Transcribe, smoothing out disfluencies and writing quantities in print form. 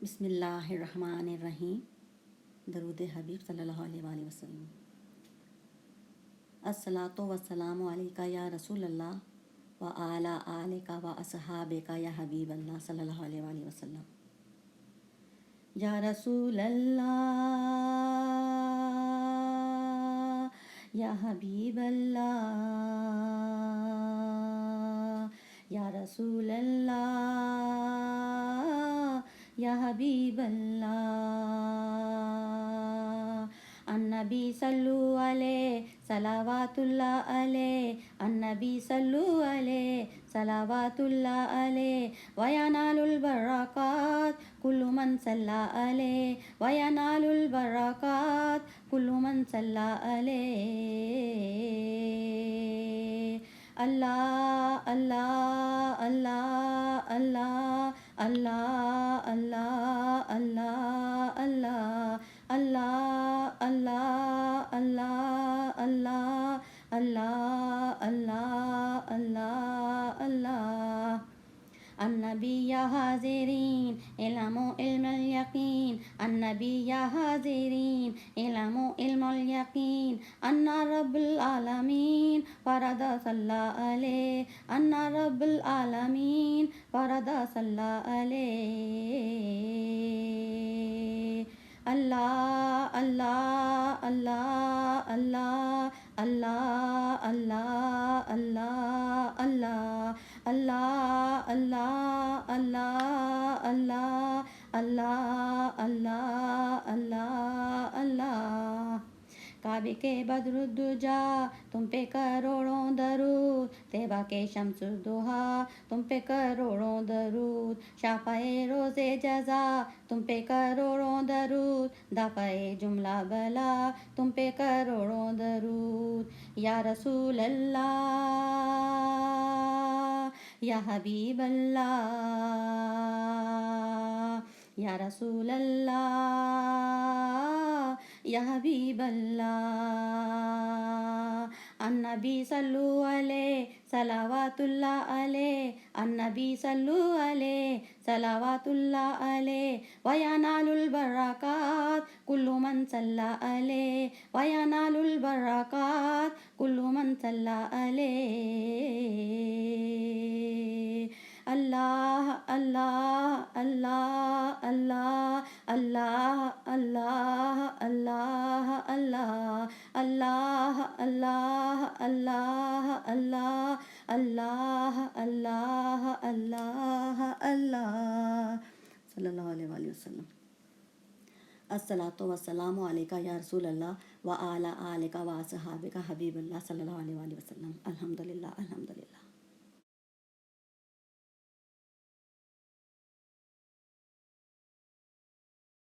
بسم اللہ الرحمن الرحیم۔ درود حبیب صلی اللہ علیہ وآلہ وسلم۔ الصلاۃ والسلام علیکہ یا رسول اللہ و علی آلک و اصحابک یا حبیب اللہ صلی اللہ علیہ وآلہ وسلم۔ یا رسول اللہ یا حبیب اللہ یا رسول اللہ یا حبیب اللہ۔ النبی صلو علیہ صلوات اللہ علیہ، النبی صلو علیہ صلوات اللہ علیہ، وینال البرکات کل من صلی علیہ، وینال البرکات کل من صلی علیہ۔ اللہ اللہ اللہ اللہ اللہ اللہ اللہ اللہ اللہ اللہ اللہ اللہ اللہ اللہ اللہ اللہ۔ النبی یا حاضرین علم و علم الیقین، النبی یا حاضرین علم و علم الیقین، ان رب العالمین فرد صلی علیہ، ان رب العالمین فرد صلی علیہ۔ اللہ اللہ اللہ اللہ اللہ اللہ اللہ اللہ اللہ اللہ اللہ اللہ اللہ اللہ اللہ۔ کعبے کے بدر الدجا تم پہ کروڑوں درود، طیبہ کے شمس الضحیٰ تم پہ کروڑوں درود، شافعِ روز جزا تم پہ کروڑوں درود، دافعِ جملہ بلا تم پہ کروڑوں درود۔ یا رسول اللہ یا حبیب اللہ یا رسول اللہ یا حبیب اللہ۔ النبی صلو علیہ صلوات اللہ علیہ، النبی صلو علیہ صلوات اللہ علیہ، وینال البرکات کل من صلی علیہ، وینال البرکات کل من صلی علیہ۔ اللہ اللہ اللہ اللہ اللہ اللہ اللہ اللہ اللہ اللہ اللہ اللہ اللہ اللہ اللہ صلی اللہ علیہ وآلہ وسلم۔ الصلاۃ والسلام علیکہ یا رسول اللہ و علی آلک و اصحابک حبیب اللہ صلی اللہ علیہ وآلہ وسلم۔ الحمدللہ الحمدللہ۔